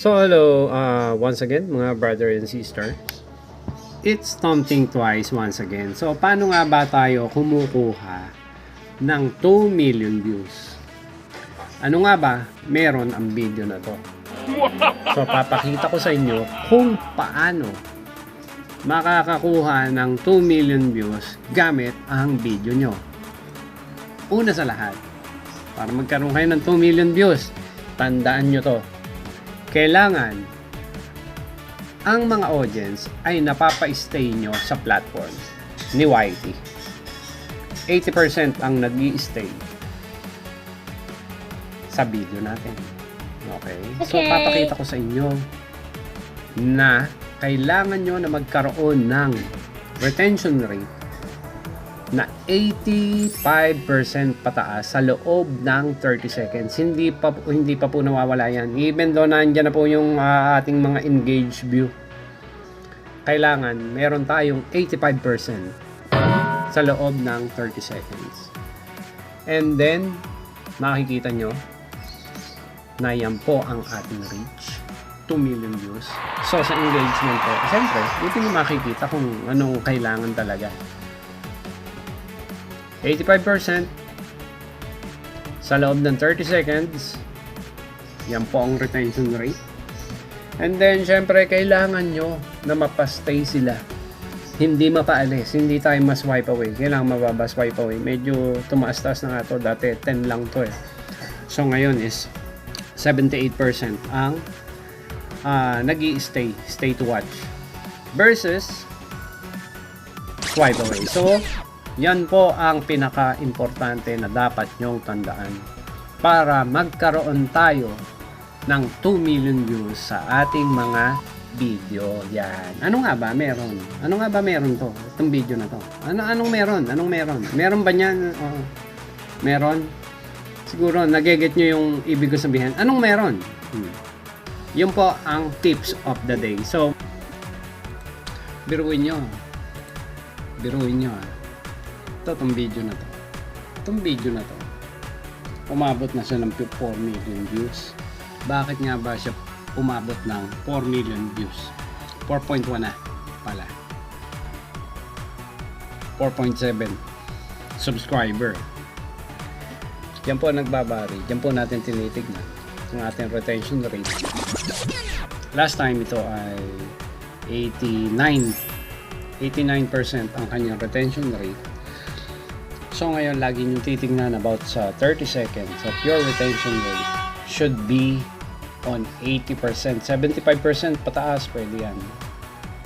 So hello, once again mga brother and sister. It's Something Twice once again. So paano nga ba tayo kumukuha ng 2 million views? Ano nga ba meron ang video na to? So papakita ko sa inyo kung paano makakakuha ng 2 million views gamit ang video nyo. Una sa lahat, para magkaroon kayo ng 2 million views, tandaan nyo to. Kailangan ang mga audience ay napapa-stay nyo sa platform ni YT. 80% ang nag-i-stay sa video natin. Okay? So, papakita ko sa inyo na kailangan nyo na magkaroon ng retention rate na 85% pataas sa loob ng 30 seconds. Hindi pa po nawawala yan. Even though nandiyan na po yung ating mga engaged view, kailangan meron tayong 85% sa loob ng 30 seconds. And then, makikita nyo na yan po ang ating reach. 2 million views. So, sa engagement po, siyempre, dito nyo makikita kung anong kailangan talaga. 85% sa loob ng 30 seconds. Yan po ang retention rate. And then, syempre, kailangan nyo na mapastay sila. Hindi mapaalis. Hindi tayo ma-swipe away. Kailangan mababa swipe away. Medyo tumaas-taas na nga to. Dati, 10 lang to eh. So, ngayon is 78% ang nag-i-stay. Stay to watch. Versus swipe away. So, yan po ang pinaka-importante na dapat nyong tandaan para magkaroon tayo ng 2 million views sa ating mga video. Yan. Ano nga ba meron? Ano nga ba meron to? Itong video na to. Anong meron? Anong meron? Meron ba niyan? Meron? Siguro nageget nyo yung ibig ko sabihin. Anong meron? Yun po ang tips of the day. So, biruin nyo. Biruin nyo. Itong video na to. Itong video na to. Umabot na siya ng 4 million views. Bakit nga ba siya umabot ng 4 million views? 4.1 na pala. 4.7 subscriber. Yan po nagbabari. Yan po natin tinitignan ang ating retention rate. Last time ito ay 89% ang kanyang retention rate. So ngayon, lagi nyo titignan about sa 30 seconds of your retention rate should be on 80%. 75% pataas, pwede yan.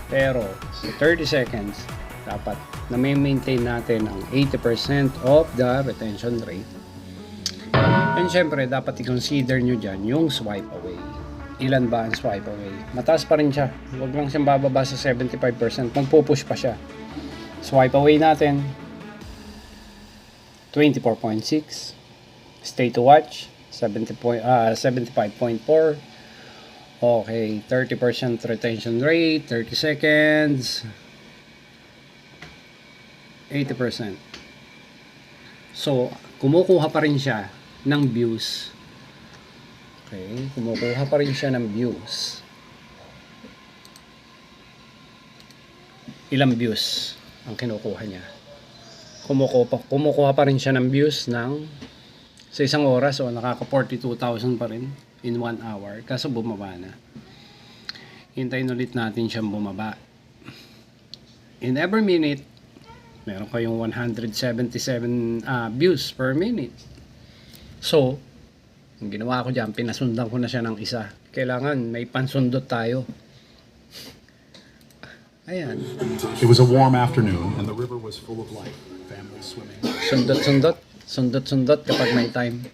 Pero sa 30 seconds, dapat na maintain natin ang 80% of the retention rate. And syempre, dapat i-consider nyo dyan yung swipe away. Ilan ba ang swipe away? Mataas pa rin siya. Huwag lang siyang bababa sa 75%. Magpupush pa siya. Swipe away natin 24.6. Stay to watch 75.4. Okay, 30% retention rate, 30 seconds, 80%. So, kumukuha pa rin siya ng views. Okay, kumukuha pa rin siya ng views. Ilang views ang kinukuha niya? Kumukuha pa rin siya ng views ng sa isang oras, o nakaka 42,000 pa rin in 1 hour, kaso bumaba na. Hintayin ulit natin siyang bumaba. In every minute meron kayong 177 views per minute. So ang ginawa ko dyan, pinasundan ko na siya ng isa. Kailangan may pansundot tayo. Ayan. It was a warm afternoon and the river was full of life. Families swimming. Sundot kapag may time.